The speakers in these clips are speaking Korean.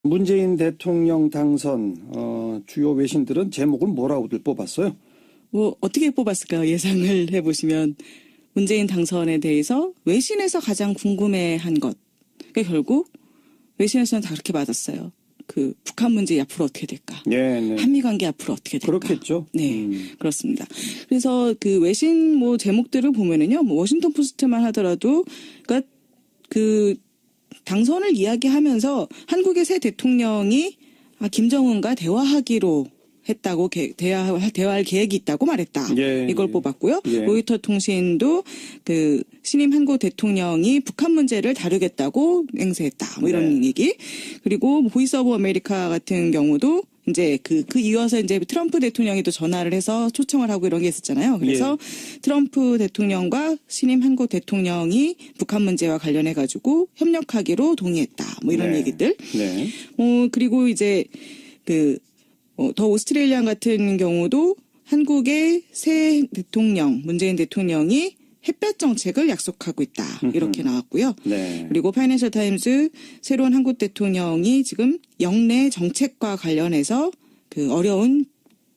문재인 대통령 당선 주요 외신들은 제목을 뭐라고들 뽑았어요? 뭐 어떻게 뽑았을까요? 예상을 해보시면 문재인 당선에 대해서 외신에서 가장 궁금해한 것. 그러니까 결국 외신에서는 다 그렇게 맞았어요. 그 북한 문제 앞으로 어떻게 될까? 네. 한미 관계 앞으로 어떻게 될까? 그렇겠죠. 네, 그렇습니다. 그래서 그 외신 뭐 제목들을 보면은요, 뭐 워싱턴 포스트만 하더라도, 그러니까 그 당선을 이야기하면서 한국의 새 대통령이 김정은과 대화하기로 했다고 대화할 계획이 있다고 말했다. 이걸 뽑았고요. 로이터 통신도 그 신임 한국 대통령이 북한 문제를 다루겠다고 맹세했다. 뭐 이런 얘기. 그리고 보이스 오브 아메리카 같은 경우도 이제 그 이어서 이제 트럼프 대통령이 또 전화를 해서 초청을 하고 이런 게 있었잖아요. 그래서 트럼프 대통령과 신임 한국 대통령이 북한 문제와 관련해 가지고 협력하기로 동의했다. 뭐 이런 얘기들. 그리고 이제 더 오스트레일리안 같은 경우도 한국의 새 대통령, 문재인 대통령이 햇볕 정책을 약속하고 있다. 이렇게 나왔고요. 그리고 파이낸셜 타임즈 새로운 한국 대통령이 지금 영내 정책과 관련해서 그 어려운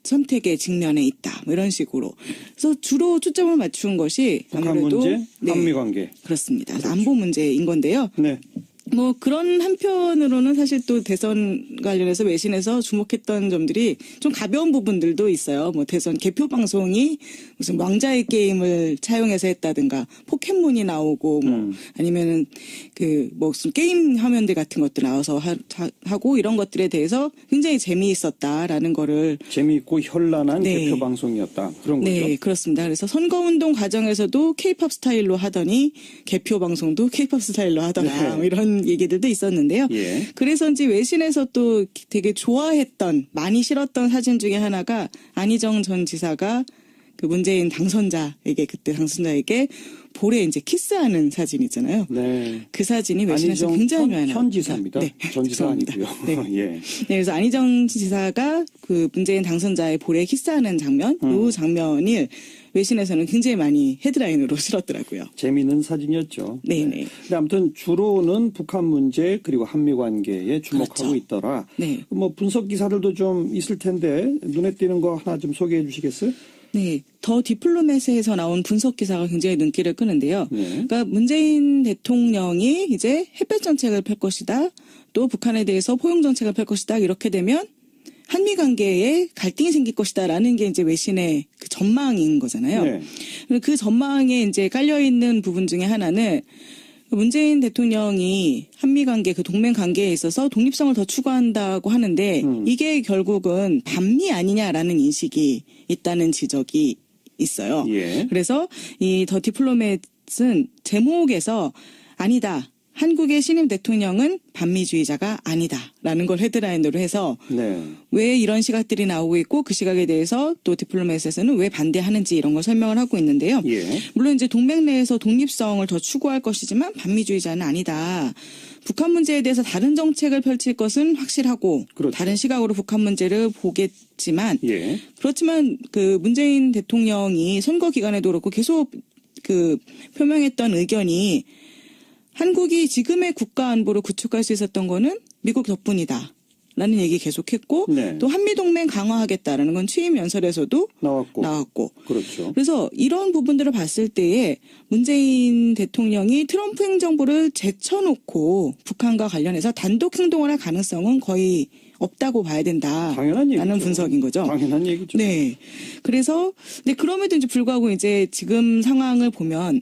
선택에 직면해 있다. 뭐 이런 식으로. 그래서 주로 초점을 맞춘 것이 북한 문제, 한미 관계. 그렇습니다. 그렇죠. 안보 문제인 건데요. 뭐 그런 한편으로는 사실 또 대선 관련해서 외신에서 주목했던 점들이 좀 가벼운 부분들도 있어요. 뭐 대선 개표 방송이 무슨 왕자의 게임을 차용해서 했다든가 포켓몬이 나오고 뭐 아니면은 그 뭐 무슨 게임 화면들 같은 것도 나와서 하고 이런 것들에 대해서 굉장히 재미있었다라는 거를 재미있고 현란한 개표 방송이었다. 그런 거죠. 네, 그렇습니다. 그래서 선거운동 과정에서도 K-팝 스타일로 하더니 개표 방송도 K-팝 스타일로 하더라. 뭐 이런 얘기들도 있었는데요. 그래서인지 외신에서 또 되게 좋아했던, 많이 실었던 사진 중에 하나가 안희정 전 지사가 그 문재인 당선자에게, 그때 당선자에게 볼에 이제 키스하는 사진 있잖아요. 그 사진이 외신에서 굉장히 많이 나왔습니다. 현 지사입니다. 전 지사 아니고요. 그래서 안희정 지사가 그 문재인 당선자의 볼에 키스하는 장면, 이 장면을 외신에서는 굉장히 많이 헤드라인으로 실었더라고요. 재미있는 사진이었죠. 근데 아무튼 주로는 북한 문제 그리고 한미 관계에 주목하고 있더라. 뭐 분석 기사들도 좀 있을 텐데 눈에 띄는 거 하나 좀 소개해 주시겠어요? 더 디플로맷에서 나온 분석 기사가 굉장히 눈길을 끄는데요. 그러니까 문재인 대통령이 이제 햇볕 정책을 펼 것이다. 또 북한에 대해서 포용 정책을 펼 것이다. 이렇게 되면 한미 관계에 갈등이 생길 것이다라는 게 이제 외신의 그 전망인 거잖아요. 그 전망에 이제 깔려 있는 부분 중에 하나는 문재인 대통령이 한미 관계, 그 동맹 관계에 있어서 독립성을 더 추구한다고 하는데 이게 결국은 반미 아니냐라는 인식이 있다는 지적이 있어요. 그래서 이 더 디플로맷은 제목에서 아니다. 한국의 신임 대통령은 반미주의자가 아니다라는 걸 헤드라인으로 해서 왜 이런 시각들이 나오고 있고 그 시각에 대해서 또 디플로맷에서는 왜 반대하는지 이런 걸 설명을 하고 있는데요. 물론 이제 동맹 내에서 독립성을 더 추구할 것이지만 반미주의자는 아니다. 북한 문제에 대해서 다른 정책을 펼칠 것은 확실하고 다른 시각으로 북한 문제를 보겠지만 그렇지만 그 문재인 대통령이 선거 기간에도 그렇고 계속 그 표명했던 의견이 한국이 지금의 국가 안보를 구축할 수 있었던 거는 미국 덕분이다. 라는 얘기 계속했고 또 한미동맹 강화하겠다라는 건 취임 연설에서도 나왔고. 그래서 이런 부분들을 봤을 때에 문재인 대통령이 트럼프 행정부를 제쳐놓고 북한과 관련해서 단독 행동을 할 가능성은 거의 없다고 봐야 된다라는 분석인 거죠. 당연한 얘기죠. 그래서 그럼에도 이제 불구하고 이제 지금 상황을 보면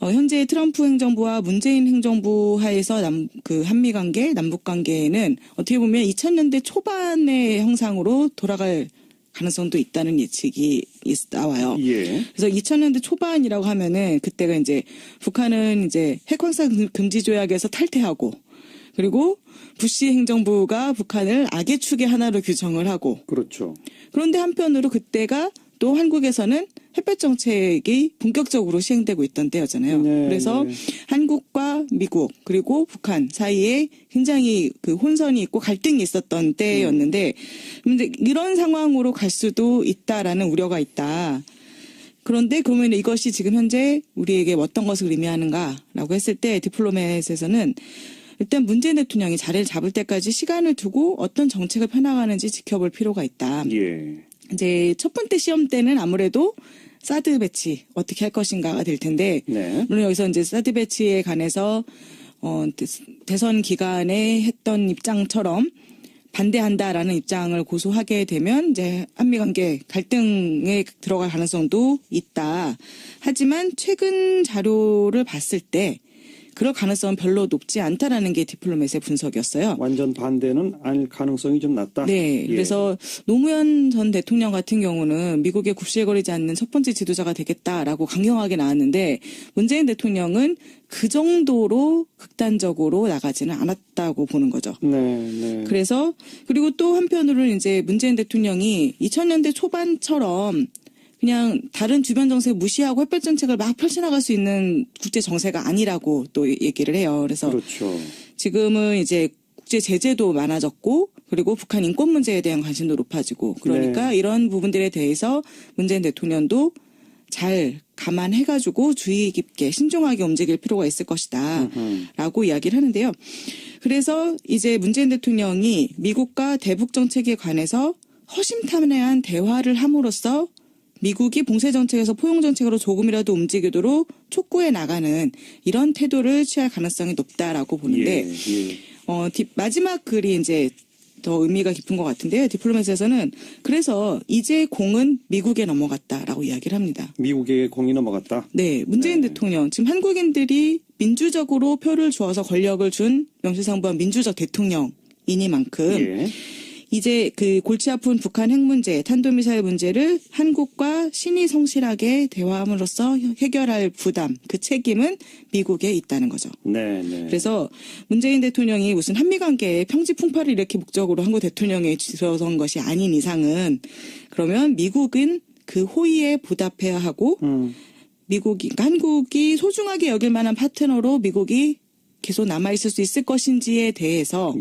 현재 트럼프 행정부와 문재인 행정부 하에서 그 한미 관계, 남북 관계는 어떻게 보면 2000년대 초반의 형상으로 돌아갈 가능성도 있다는 예측이 나와요. 그래서 2000년대 초반이라고 하면은 그때가 이제 북한은 이제 핵확산 금지 조약에서 탈퇴하고 그리고 부시 행정부가 북한을 악의 축의 하나로 규정을 하고 그런데 한편으로 그때가 또 한국에서는 햇볕 정책이 본격적으로 시행되고 있던 때였잖아요. 그래서 한국과 미국 그리고 북한 사이에 굉장히 그 혼선이 있고 갈등이 있었던 때였는데 근데 이런 상황으로 갈 수도 있다라는 우려가 있다. 그런데 그러면 이것이 지금 현재 우리에게 어떤 것을 의미하는가라고 했을 때 디플로맷에서는 일단 문재인 대통령이 자리를 잡을 때까지 시간을 두고 어떤 정책을 펴나가는지 지켜볼 필요가 있다. 예. 이제 첫 번째 시험 때는 아무래도 사드 배치 어떻게 할 것인가가 될 텐데 네. 물론 여기서 이제 사드 배치에 관해서 대선 기간에 했던 입장처럼 반대한다라는 입장을 고수하게 되면 이제 한미 관계 갈등에 들어갈 가능성도 있다. 하지만 최근 자료를 봤을 때 그럴 가능성은 별로 높지 않다라는 게 디플로맷의 분석이었어요. 완전 반대는 아닐 가능성이 좀 낮다. 네. 예. 그래서 노무현 전 대통령 같은 경우는 미국에 굽실거리지 않는 첫 번째 지도자가 되겠다라고 강경하게 나왔는데 문재인 대통령은 그 정도로 극단적으로 나가지는 않았다고 보는 거죠. 네. 그래서 그리고 또 한편으로는 이제 문재인 대통령이 2000년대 초반처럼 그냥 다른 주변 정책 무시하고 햇볕 정책을 막 펼쳐나갈 수 있는 국제 정세가 아니라고 또 얘기를 해요. 그래서 그렇죠. 지금은 이제 국제 제재도 많아졌고 그리고 북한 인권 문제에 대한 관심도 높아지고 그러니까 네. 이런 부분들에 대해서 문재인 대통령도 잘 감안해가지고 주의 깊게 신중하게 움직일 필요가 있을 것이다 라고 이야기를 하는데요. 그래서 이제 문재인 대통령이 미국과 대북 정책에 관해서 허심탄회한 대화를 함으로써 미국이 봉쇄 정책에서 포용 정책으로 조금이라도 움직이도록 촉구해 나가는 이런 태도를 취할 가능성이 높다라고 보는데 마지막 글이 이제 더 의미가 깊은 것 같은데요. 디플로맷에서는 그래서 이제 공은 미국에 넘어갔다라고 이야기를 합니다. 미국에 공이 넘어갔다? 네. 문재인 대통령 지금 한국인들이 민주적으로 표를 주어서 권력을 준 명실상부한 민주적 대통령이니만큼 예. 이제 그 골치 아픈 북한 핵 문제, 탄도미사일 문제를 한국과 신이 성실하게 대화함으로써 해결할 부담, 그 책임은 미국에 있다는 거죠. 네. 그래서 문재인 대통령이 무슨 한미 관계에 평지풍파를 일으킬 목적으로 한국 대통령에 들어선 것이 아닌 이상은 그러면 미국은 그 호의에 보답해야 하고 그러니까 한국이 소중하게 여길 만한 파트너로 미국이 계속 남아있을 수 있을 것인지에 대해서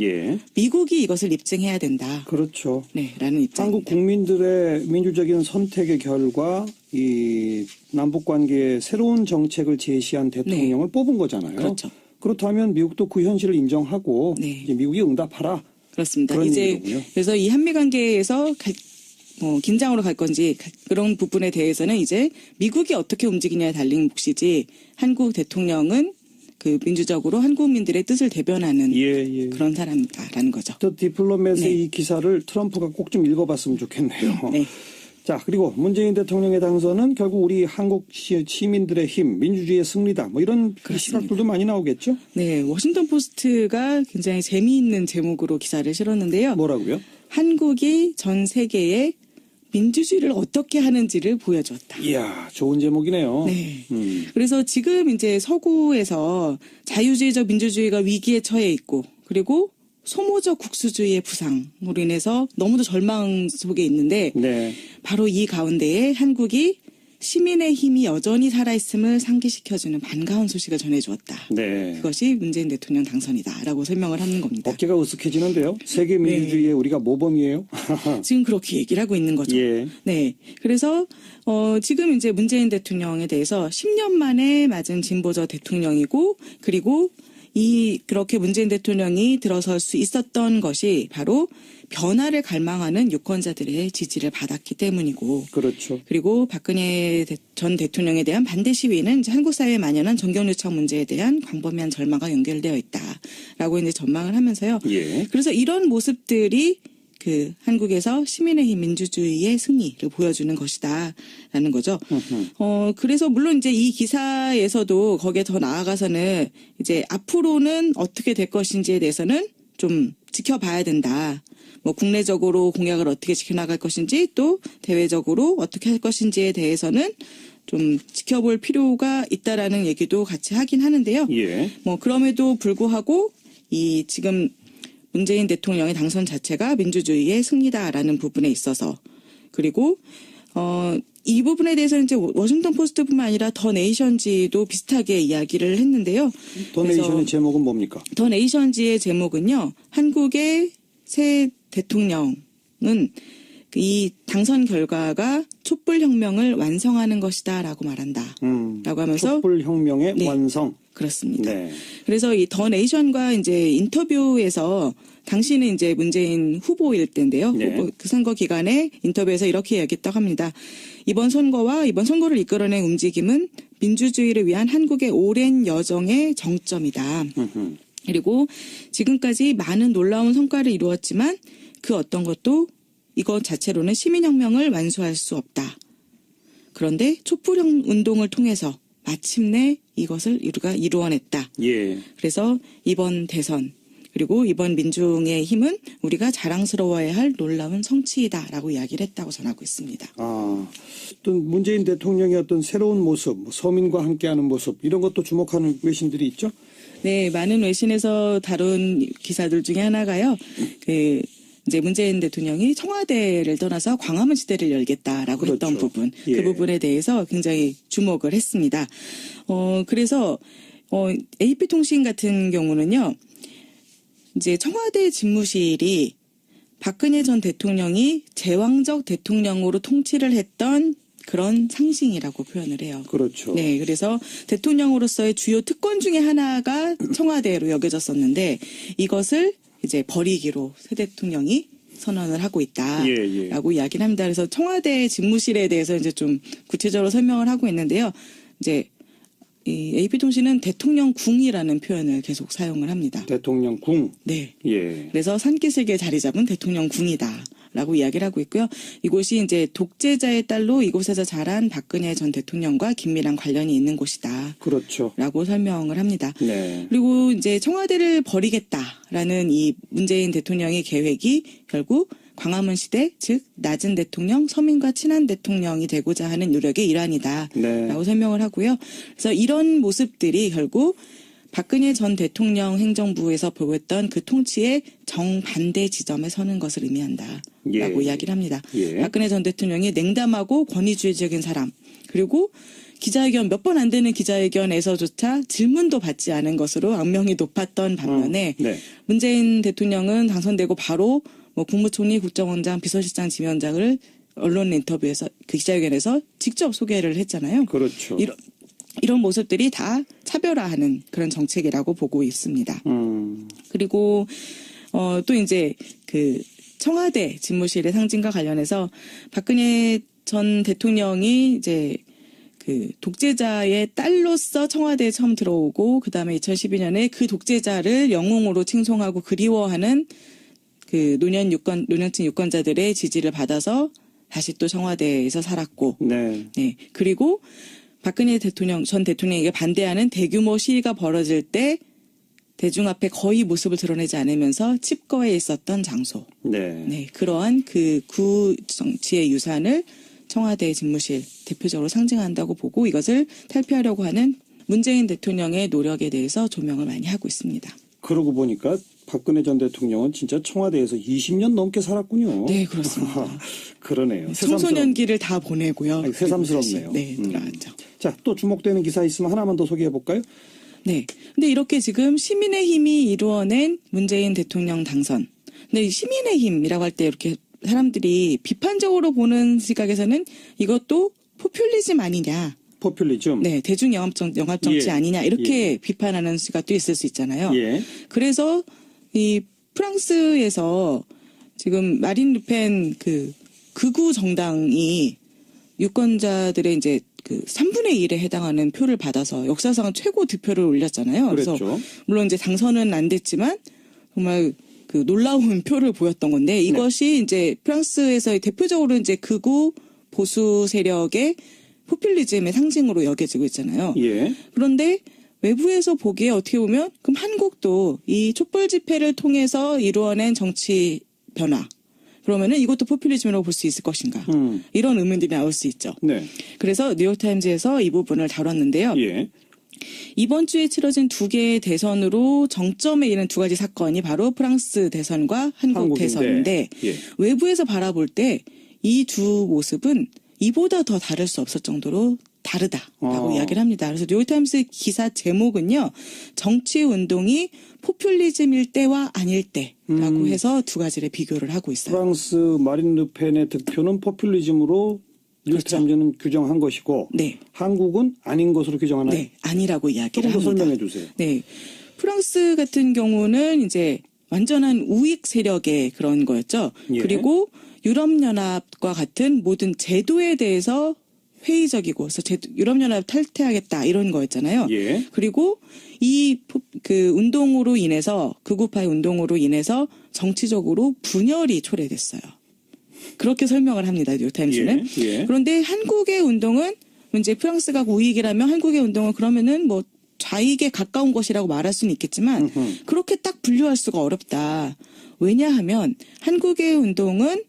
미국이 이것을 입증해야 된다. 그렇죠. 네, 라는 입장입니다. 한국 국민들의 민주적인 선택의 결과 이 남북관계에 새로운 정책을 제시한 대통령을 뽑은 거잖아요. 그렇죠. 그렇다면 미국도 그 현실을 인정하고 이제 미국이 응답하라. 그렇습니다. 그런 이제 얘기군요. 그래서 이 한미 관계에서 긴장으로 갈 건지 그런 부분에 대해서는 이제 미국이 어떻게 움직이냐에 달린 몫이지 한국 대통령은 그 민주적으로 한국민들의 뜻을 대변하는 그런 사람이다라는 거죠. 또 디플로맷의 이 기사를 트럼프가 꼭 좀 읽어봤으면 좋겠네요. 네. 자, 그리고 문재인 대통령의 당선은 결국 우리 한국 시민들의 힘, 민주주의의 승리다. 뭐 이런 시각들도 많이 나오겠죠? 네. 워싱턴 포스트가 굉장히 재미있는 제목으로 기사를 실었는데요. 뭐라고요? 한국이 전 세계에 민주주의를 어떻게 하는지를 보여주었다. 이야, 좋은 제목이네요. 네. 그래서 지금 이제 서구에서 자유주의적 민주주의가 위기에 처해 있고 그리고 소모적 국수주의의 부상으로 인해서 너무도 절망 속에 있는데 바로 이 가운데에 한국이 시민의 힘이 여전히 살아있음을 상기시켜주는 반가운 소식을 전해주었다. 그것이 문재인 대통령 당선이다라고 설명을 하는 겁니다. 어깨가 으쓱해지는데요. 세계 민주주의에 우리가 모범이에요. 지금 그렇게 얘기를 하고 있는 거죠. 네. 그래서 지금 이제 문재인 대통령에 대해서 10년 만에 맞은 진보적 대통령이고 그리고 그렇게 문재인 대통령이 들어설 수 있었던 것이 바로 변화를 갈망하는 유권자들의 지지를 받았기 때문이고. 그렇죠. 그리고 박근혜 전 대통령에 대한 반대 시위는 이제 한국 사회에 만연한 정경유착 문제에 대한 광범위한 절망과 연결되어 있다라고 이제 전망을 하면서요. 그래서 이런 모습들이 그 한국에서 시민의 힘 민주주의의 승리를 보여주는 것이다라는 거죠. 그래서 물론 이제 이 기사에서도 거기에 더 나아가서는 이제 앞으로는 어떻게 될 것인지에 대해서는 좀 지켜봐야 된다. 뭐 국내적으로 공약을 어떻게 지켜나갈 것인지 또 대외적으로 어떻게 할 것인지에 대해서는 좀 지켜볼 필요가 있다라는 얘기도 같이 하긴 하는데요. 뭐 그럼에도 불구하고 이 지금 문재인 대통령의 당선 자체가 민주주의의 승리다라는 부분에 있어서 그리고 이 부분에 대해서는 이제 워싱턴 포스트뿐만 아니라 더 네이션지도 비슷하게 이야기를 했는데요. 더 네이션의 제목은 뭡니까? 더 네이션지의 제목은요. 한국의 새 대통령은 이 당선 결과가 촛불혁명을 완성하는 것이다라고 말한다. 라고 하면서 촛불혁명의 네, 완성. 그렇습니다. 네. 그래서 이 더 네이션과 이제 인터뷰에서 당시는 이제 문재인 후보일 때인데요. 네. 후보, 그 선거 기간에 인터뷰에서 이렇게 이야기했다고 합니다. 이번 선거를 이끌어낸 움직임은 민주주의를 위한 한국의 오랜 여정의 정점이다. 그리고 지금까지 많은 놀라운 성과를 이루었지만 그 어떤 것도 이것 자체로는 시민혁명을 완수할 수 없다. 그런데 촛불운동을 통해서 마침내 이것을 우리가 이루어냈다. 예. 그래서 이번 대선 그리고 이번 민중의 힘은 우리가 자랑스러워해야 할 놀라운 성취이다라고 이야기를 했다고 전하고 있습니다. 어떤 문재인 대통령의 어떤 새로운 모습, 서민과 함께하는 모습 이런 것도 주목하는 외신들이 있죠? 네, 많은 외신에서 다룬 기사들 중에 하나가요. 이제 문재인 대통령이 청와대를 떠나서 광화문 시대를 열겠다라고 그렇죠. 했던 부분, 예. 그 부분에 대해서 굉장히 주목을 했습니다. 그래서 AP통신 같은 경우는요, 이제 청와대 집무실이 박근혜 전 대통령이 제왕적 대통령으로 통치를 했던 그런 상징이라고 표현을 해요. 그렇죠. 네, 그래서 대통령으로서의 주요 특권 중에 하나가 청와대로 여겨졌었는데 이것을 이제 버리기로 새 대통령이 선언을 하고 있다라고 이야기를 합니다. 그래서 청와대 집무실에 대해서 이제 좀 구체적으로 설명을 하고 있는데요. 이제 이 AP통신은 대통령궁이라는 표현을 계속 사용을 합니다. 대통령궁. 네. 예. 그래서 산기슭에 자리 잡은 대통령궁이다. 라고 이야기를 하고 있고요. 이곳이 이제 독재자의 딸로 이곳에서 자란 박근혜 전 대통령과 긴밀한 관련이 있는 곳이다. 그렇죠. 라고 설명을 합니다. 네. 그리고 이제 청와대를 버리겠다라는 이 문재인 대통령의 계획이 결국 광화문 시대, 즉 낮은 대통령, 서민과 친한 대통령이 되고자 하는 노력의 일환이다. 네. 라고 설명을 하고요. 그래서 이런 모습들이 결국 박근혜 전 대통령 행정부에서 보였던 그 통치의 정반대 지점에 서는 것을 의미한다라고 이야기를 합니다. 박근혜 전 대통령이 냉담하고 권위주의적인 사람, 그리고 기자회견 몇 번 안 되는 기자회견에서조차 질문도 받지 않은 것으로 악명이 높았던 반면에 문재인 대통령은 당선되고 바로 뭐 국무총리, 국정원장, 비서실장, 지명장을 언론 인터뷰에서 그 기자회견에서 직접 소개를 했잖아요. 그렇죠. 이런 모습들이 다 차별화하는 그런 정책이라고 보고 있습니다. 그리고 또 이제 그 청와대 집무실의 상징과 관련해서 박근혜 전 대통령이 이제 그 독재자의 딸로서 청와대에 처음 들어오고 그다음에 2012년에 그 독재자를 영웅으로 칭송하고 그리워하는 그 노년층 유권자들의 지지를 받아서 다시 또 청와대에서 살았고, 네. 그리고 박근혜 전 대통령에게 반대하는 대규모 시위가 벌어질 때 대중 앞에 거의 모습을 드러내지 않으면서 칩거에 있었던 장소. 네. 그러한 그 구 정치의 유산을 청와대 집무실 대표적으로 상징한다고 보고 이것을 탈피하려고 하는 문재인 대통령의 노력에 대해서 조명을 많이 하고 있습니다. 그러고 보니까 박근혜 전 대통령은 진짜 청와대에서 20년 넘게 살았군요. 네, 그렇습니다. 그러네요. 청소년기를 다 보내고요. 새삼스럽네요. 네, 돌아왔죠. 자, 또 주목되는 기사 있으면 하나만 더 소개해 볼까요? 네. 근데 이렇게 지금 시민의힘이 이루어낸 문재인 대통령 당선. 근데 시민의힘이라고 할 때 이렇게 사람들이 비판적으로 보는 시각에서는 이것도 포퓰리즘 아니냐. 포퓰리즘. 네, 대중 영합 정치 아니냐 이렇게 비판하는 시각도 있을 수 있잖아요. 그래서 이 프랑스에서 지금 마린 르펜 그 극우 정당이 유권자들의 이제 그 3분의 1에 해당하는 표를 받아서 역사상 최고 득표를 올렸잖아요. 그래서 물론 이제 당선은 안 됐지만 정말 그 놀라운 표를 보였던 건데 이것이 이제 프랑스에서 대표적으로 이제 극우 보수 세력의 포퓰리즘의 상징으로 여겨지고 있잖아요. 그런데 외부에서 보기에 어떻게 보면 그럼 한국도 이 촛불 집회를 통해서 이루어낸 정치 변화 그러면은 이것도 포퓰리즘이라고 볼 수 있을 것인가 이런 의문들이 나올 수 있죠. 그래서 뉴욕타임즈에서 이 부분을 다뤘는데요. 이번 주에 치러진 두 개의 대선으로 정점에 이른 두 가지 사건이 바로 프랑스 대선과 한국 대선인데 외부에서 바라볼 때 이 두 모습은 이보다 더 다를 수 없을 정도로 다르다라고 이야기를 합니다. 그래서 뉴욕타임스 기사 제목은요. 정치 운동이 포퓰리즘일 때와 아닐 때라고 해서 두 가지를 비교를 하고 있어요. 프랑스 마린 르펜의 득표는 포퓰리즘으로 뉴욕타임즈는 규정한 것이고 네. 한국은 아닌 것으로 규정하나요? 네. 아니라고 이야기를 조금 더 합니다. 설명해 주세요. 네. 프랑스 같은 경우는 이제 완전한 우익 세력의 그런 거였죠. 예. 그리고 유럽연합과 같은 모든 제도에 대해서 회의적이고, 그래서 유럽연합 탈퇴하겠다 이런 거였잖아요. 예. 그리고 그 운동으로 인해서 극우파의 운동으로 인해서 정치적으로 분열이 초래됐어요. 그렇게 설명을 합니다. 뉴욕타임스는. 예. 예. 그런데 한국의 운동은 이제 프랑스가 우익이라면 한국의 운동은 그러면은 뭐 좌익에 가까운 것이라고 말할 수는 있겠지만 그렇게 딱 분류할 수가 어렵다. 왜냐하면 한국의 운동은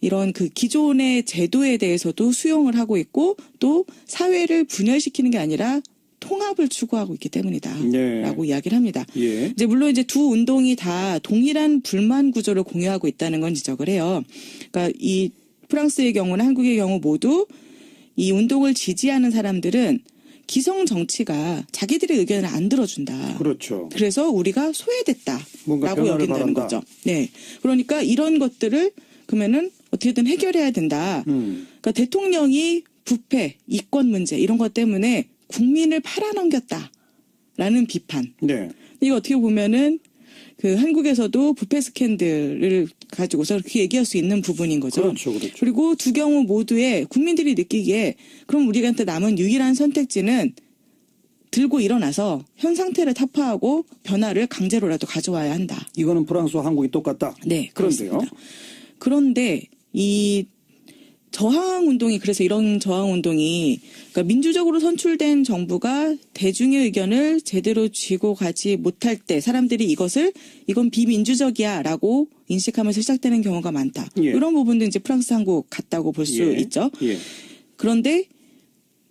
이런 그 기존의 제도에 대해서도 수용을 하고 있고 또 사회를 분열시키는 게 아니라 통합을 추구하고 있기 때문이다. 네. 라고 이야기를 합니다. 예. 이제 물론 이제 두 운동이 다 동일한 불만 구조를 공유하고 있다는 건 지적을 해요. 그러니까 이 프랑스의 경우나 한국의 경우 모두 이 운동을 지지하는 사람들은 기성 정치가 자기들의 의견을 안 들어준다. 그렇죠. 그래서 우리가 소외됐다라고 여긴다는 거죠. 네. 그러니까 이런 것들을 그러면은 어떻게든 해결해야 된다. 그러니까 대통령이 부패, 이권 문제 이런 것 때문에 국민을 팔아넘겼다라는 비판. 네. 이거 어떻게 보면은 그 한국에서도 부패 스캔들을 가지고서 그렇게 얘기할 수 있는 부분인 거죠. 그렇죠, 그렇죠. 그리고 두 경우 모두에 국민들이 느끼기에 그럼 우리한테 남은 유일한 선택지는 들고 일어나서 현 상태를 타파하고 변화를 강제로라도 가져와야 한다. 이거는 프랑스와 한국이 똑같다. 네, 그런데요. 그렇습니다. 그런데 이 저항 운동이 그래서 이런 저항 운동이 그러니까 민주적으로 선출된 정부가 대중의 의견을 제대로 쥐고 가지 못할 때 사람들이 이건 비민주적이야라고 인식하면서 시작되는 경우가 많다. 예. 이런 부분도 이제 프랑스, 한국 같다고 볼 수 예. 있죠. 예. 그런데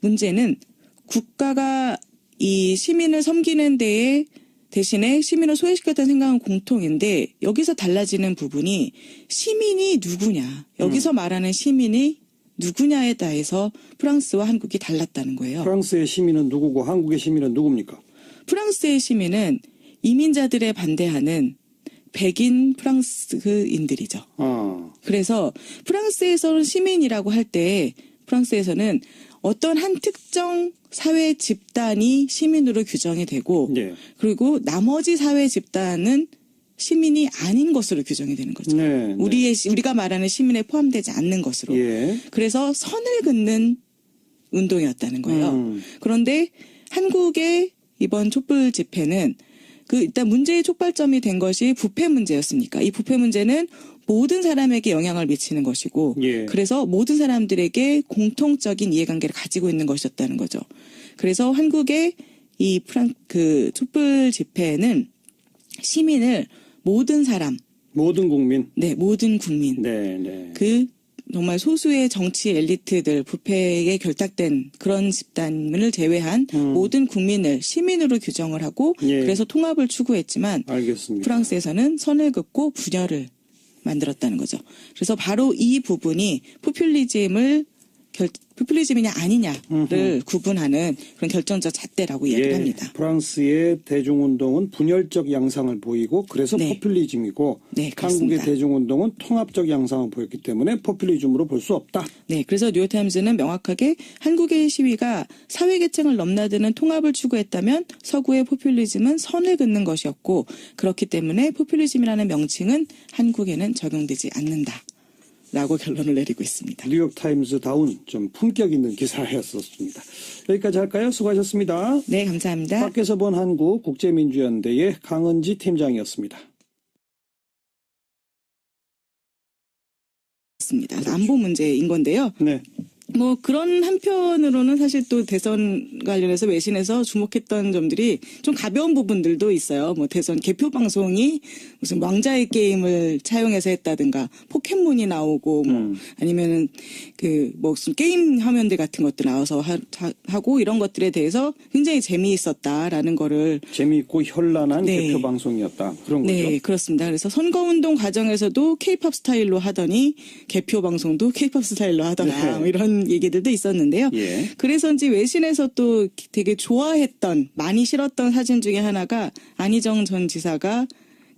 문제는 국가가 이 시민을 섬기는 데에 대신에 시민을 소외시켰다는 생각은 공통인데 여기서 달라지는 부분이 시민이 누구냐. 여기서 말하는 시민이 누구냐에 따라서 프랑스와 한국이 달랐다는 거예요. 프랑스의 시민은 누구고 한국의 시민은 누굽니까? 프랑스의 시민은 이민자들에 반대하는 백인 프랑스인들이죠. 그래서 프랑스에서는 시민이라고 할 때 프랑스에서는 어떤 한 특정 사회 집단이 시민으로 규정이 되고 네. 그리고 나머지 사회 집단은 시민이 아닌 것으로 규정이 되는 거죠. 네, 우리가 말하는 시민에 포함되지 않는 것으로. 예. 그래서 선을 긋는 운동이었다는 거예요. 그런데 한국의 이번 촛불 집회는 일단 문제의 촉발점이 된 것이 부패 문제였으니까 이 부패 문제는 모든 사람에게 영향을 미치는 것이고 예. 그래서 모든 사람들에게 공통적인 이해관계를 가지고 있는 것이었다는 거죠. 그래서 한국의 이 촛불 집회는 시민을 모든 사람, 모든 국민, 네, 모든 국민, 네, 네. 정말 소수의 정치 엘리트들 부패에 결탁된 그런 집단을 제외한 모든 국민을 시민으로 규정을 하고 예. 그래서 통합을 추구했지만 알겠습니다. 프랑스에서는 선을 긋고 분열을 만들었다는 거죠. 그래서 바로 이 부분이 포퓰리즘이냐 아니냐를 구분하는 그런 결정적 잣대라고 이야기를 합니다. 프랑스의 대중운동은 분열적 양상을 보이고 그래서 네. 포퓰리즘이고 네, 한국의 그렇습니다. 대중운동은 통합적 양상을 보였기 때문에 포퓰리즘으로 볼 수 없다. 네, 그래서 뉴욕타임즈는 명확하게 한국의 시위가 사회계층을 넘나드는 통합을 추구했다면 서구의 포퓰리즘은 선을 긋는 것이었고 그렇기 때문에 포퓰리즘이라는 명칭은 한국에는 적용되지 않는다. 라고 결론을 내리고 있습니다. 뉴욕타임즈다운 좀 품격 있는 기사였었습니다. 여기까지 할까요? 수고하셨습니다. 네, 감사합니다. 밖에서 본 한국 국제민주연대의 강은지 팀장이었습니다. 그렇죠. 안보 문제인 건데요. 네. 뭐 그런 한편으로는 사실 또 대선 관련해서 외신에서 주목했던 점들이 좀 가벼운 부분들도 있어요. 뭐 대선 개표 방송이 무슨 왕자의 게임을 차용해서 했다든가 포켓몬이 나오고 뭐 아니면은 무슨 게임 화면들 같은 것도 나와서 하고 이런 것들에 대해서 굉장히 재미있었다라는 거를 재미있고 현란한 네. 개표 방송이었다. 그런 거죠. 네, 그렇습니다. 그래서 선거운동 과정에서도 K-팝 스타일로 하더니 개표 방송도 K-팝 스타일로 하더라. 네. 이런 이런 얘기들도 있었는데요. 예. 그래서인지 외신에서 또 되게 좋아했던, 많이 실었던 사진 중에 하나가 안희정 전 지사가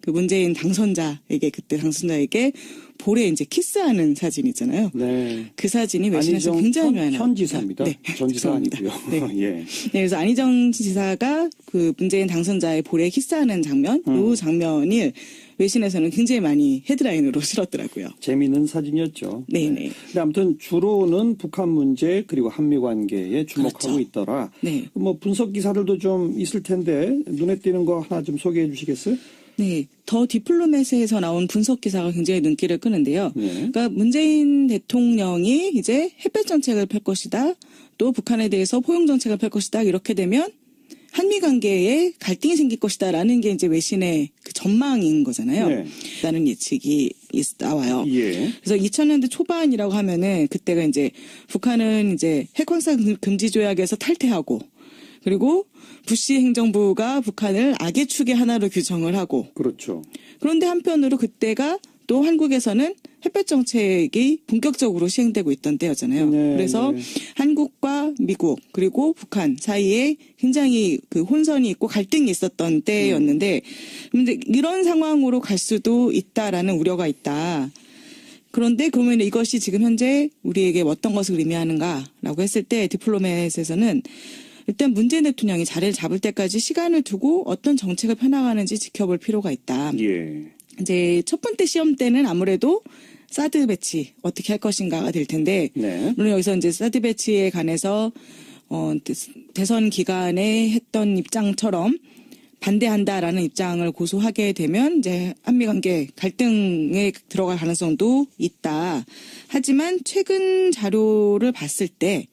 그 문재인 그때 당선자에게 볼에 이제 키스하는 사진 있잖아요. 네. 그 사진이 외신에서 굉장히 많이 나왔습니다. 현 지사입니다. 네. 전 지사 아니고요. 네. 예. 네, 그래서 안희정 지사가 그 문재인 당선자의 볼에 키스하는 장면, 이 장면을 외신에서는 굉장히 많이 헤드라인으로 실었더라고요. 재미있는 사진이었죠. 네네. 네. 근데 아무튼 주로는 북한 문제 그리고 한미 관계에 주목하고 그렇죠. 있더라. 네. 뭐 분석 기사들도 좀 있을 텐데 눈에 띄는 거 하나 좀 소개해 주시겠어요? 네, 더 디플로맷에서 나온 분석 기사가 굉장히 눈길을 끄는데요. 네. 그러니까 문재인 대통령이 이제 햇볕 정책을 펼 것이다. 또 북한에 대해서 포용 정책을 펼 것이다. 이렇게 되면 한미 관계에 갈등이 생길 것이다라는 게 이제 외신의 그 전망인 거잖아요. 네. 라는 예측이 나와요. 예. 그래서 2000년대 초반이라고 하면은 그때가 이제 북한은 이제 핵확산 금지 조약에서 탈퇴하고 그리고 부시 행정부가 북한을 악의 축의 하나로 규정을 하고 그렇죠. 그런데 한편으로 그때가 또 한국에서는 햇볕 정책이 본격적으로 시행되고 있던 때였잖아요. 네, 그래서 네. 한국과 미국 그리고 북한 사이에 굉장히 그 혼선이 있고 갈등이 있었던 때였는데 근데 이런 상황으로 갈 수도 있다라는 우려가 있다. 그런데 그러면 이것이 지금 현재 우리에게 어떤 것을 의미하는가라고 했을 때 디플로맷에서는 일단 문재인 대통령이 자리를 잡을 때까지 시간을 두고 어떤 정책을 펴나가는지 지켜볼 필요가 있다. 예. 이제 첫 번째 시험 때는 아무래도 사드 배치 어떻게 할 것인가가 될 텐데 네. 물론 여기서 이제 사드 배치에 관해서 대선 기간에 했던 입장처럼 반대한다라는 입장을 고수하게 되면 이제 한미 관계 갈등에 들어갈 가능성도 있다. 하지만 최근 자료를 봤을 때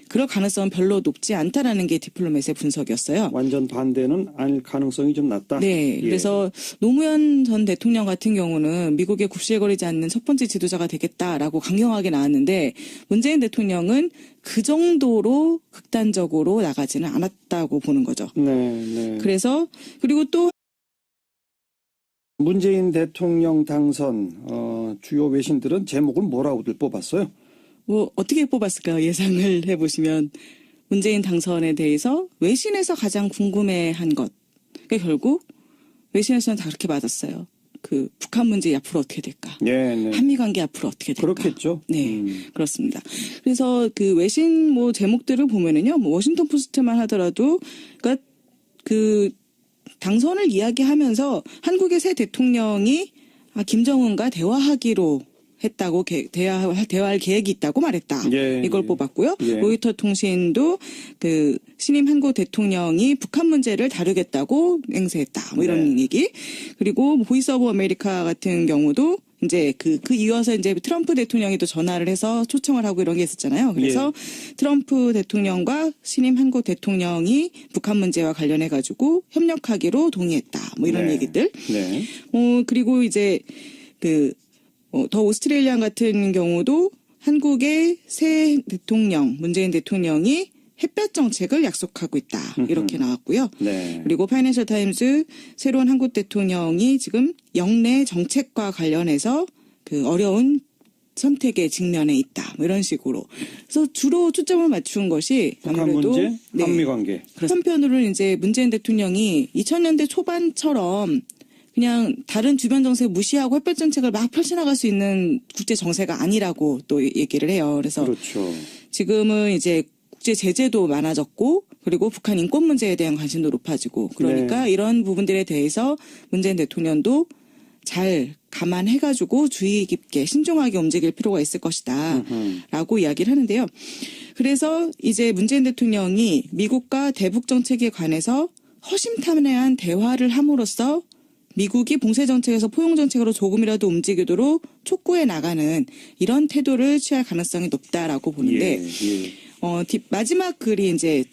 그럴 가능성은 별로 높지 않다라는 게 디플로맷의 분석이었어요. 완전 반대는 아닐 가능성이 좀 낮다. 네. 예. 그래서 노무현 전 대통령 같은 경우는 미국에 굽실거리지 않는 첫 번째 지도자가 되겠다라고 강경하게 나왔는데 문재인 대통령은 그 정도로 극단적으로 나가지는 않았다고 보는 거죠. 네. 그래서 그리고 또 문재인 대통령 당선 주요 외신들은 제목을 뭐라고들 뽑았어요? 뭐 어떻게 뽑았을까요? 예상을 해보시면 문재인 당선에 대해서 외신에서 가장 궁금해한 것. 그러니까 결국 외신에서는 다 그렇게 맞았어요. 그 북한 문제 앞으로 어떻게 될까? 네. 한미 관계 앞으로 어떻게 될까? 그렇겠죠. 네, 그렇습니다. 그래서 그 외신 뭐 제목들을 보면은요, 뭐 워싱턴 포스트만 하더라도, 그러니까 그 당선을 이야기하면서 한국의 새 대통령이 김정은과 대화하기로 했다고 대화할 계획이 있다고 말했다. 예, 이걸 예. 뽑았고요. 예. 로이터 통신도 그 신임 한국 대통령이 북한 문제를 다루겠다고 맹세했다. 뭐 이런 네. 얘기. 그리고 보이스 오브 아메리카 같은 경우도 이제 그 이어서 이제 트럼프 대통령이 또 전화를 해서 초청을 하고 이런 게 있었잖아요. 그래서 트럼프 대통령과 신임 한국 대통령이 북한 문제와 관련해 가지고 협력하기로 동의했다. 뭐 이런 네. 얘기들. 네. 그리고 이제 더 오스트레일리안 같은 경우도 한국의 새 대통령, 문재인 대통령이 햇볕 정책을 약속하고 있다. 이렇게 나왔고요. 네. 그리고 파이낸셜 타임즈 새로운 한국 대통령이 지금 영내 정책과 관련해서 그 어려운 선택에 직면해 있다. 뭐 이런 식으로. 그래서 주로 초점을 맞춘 것이 북한 아무래도 문제, 한미 관계. 한편으로는 이제 문재인 대통령이 2000년대 초반처럼 그냥 다른 주변 정세 무시하고 햇볕 정책을 막 펼쳐나갈 수 있는 국제 정세가 아니라고 또 얘기를 해요. 그래서 그렇죠. 지금은 이제 국제 제재도 많아졌고 그리고 북한 인권 문제에 대한 관심도 높아지고 그러니까 이런 부분들에 대해서 문재인 대통령도 잘 감안해가지고 주의 깊게 신중하게 움직일 필요가 있을 것이다 라고 이야기를 하는데요. 그래서 이제 문재인 대통령이 미국과 대북 정책에 관해서 허심탄회한 대화를 함으로써 미국이 봉쇄 정책에서 포용 정책으로 조금이라도 움직이도록 촉구해 나가는 이런 태도를 취할 가능성이 높다라고 보는데 마지막 글이 이제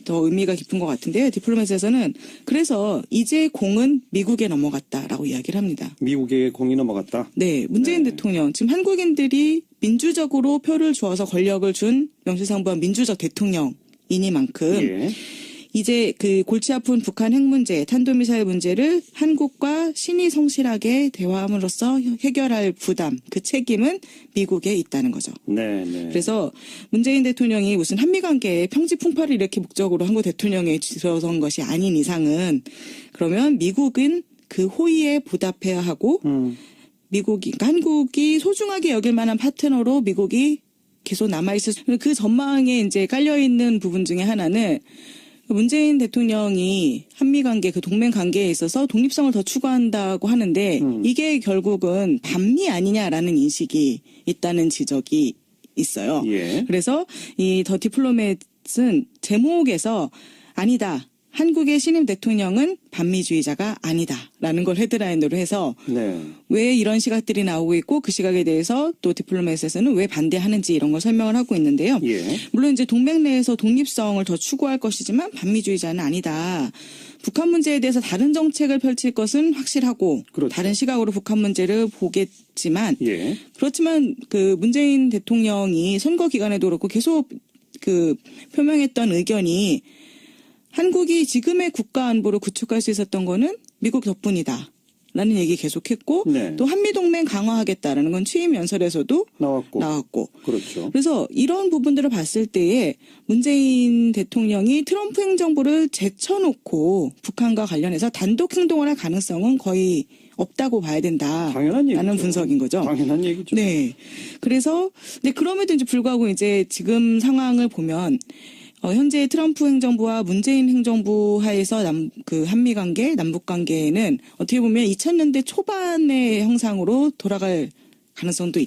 더 의미가 깊은 것 같은데요. 디플로맷에서는 그래서 이제 공은 미국에 넘어갔다라고 이야기를 합니다. 미국의 공이 넘어갔다. 네, 문재인 대통령 지금 한국인들이 민주적으로 표를 주어서 권력을 준 명실상부한 민주적 대통령이니만큼 이제 그 골치 아픈 북한 핵 문제, 탄도미사일 문제를 한국과 신이 성실하게 대화함으로써 해결할 부담, 그 책임은 미국에 있다는 거죠. 네. 그래서 문재인 대통령이 무슨 한미 관계에 평지풍파를 이렇게 목적으로 한국 대통령에 들어선 것이 아닌 이상은 그러면 미국은 그 호의에 보답해야 하고 그러니까 한국이 소중하게 여길 만한 파트너로 미국이 계속 남아있을 그 전망에 이제 깔려있는 부분 중에 하나는 문재인 대통령이 한미 관계, 그 동맹 관계에 있어서 독립성을 더 추구한다고 하는데 이게 결국은 반미 아니냐라는 인식이 있다는 지적이 있어요. 예. 그래서 이 더 디플로맷은 제목에서 아니다. 한국의 신임 대통령은 반미주의자가 아니다라는 걸 헤드라인으로 해서 네. 왜 이런 시각들이 나오고 있고 그 시각에 대해서 또 디플로맷에서는 왜 반대하는지 이런 걸 설명을 하고 있는데요. 예. 물론 이제 동맹 내에서 독립성을 더 추구할 것이지만 반미주의자는 아니다. 북한 문제에 대해서 다른 정책을 펼칠 것은 확실하고 그렇죠. 다른 시각으로 북한 문제를 보겠지만 예. 그렇지만 그 문재인 대통령이 선거 기간에도 그렇고 계속 그 표명했던 의견이 한국이 지금의 국가 안보를 구축할 수 있었던 거는 미국 덕분이다. 라는 얘기 계속했고 네. 또 한미동맹 강화하겠다라는 건 취임 연설에서도 나왔고. 그렇죠. 그래서 이런 부분들을 봤을 때에 문재인 대통령이 트럼프 행정부를 제쳐놓고 북한과 관련해서 단독 행동을 할 가능성은 거의 없다고 봐야 된다. 당연한 얘기죠. 라는 분석인 거죠. 당연한 얘기죠. 네. 그래서 근데 그럼에도 이제 불구하고 이제 지금 상황을 보면 현재 트럼프 행정부와 문재인 행정부 하에서 그 한미 관계, 남북 관계는 어떻게 보면 2000년대 초반의 형상으로 돌아갈 가능성도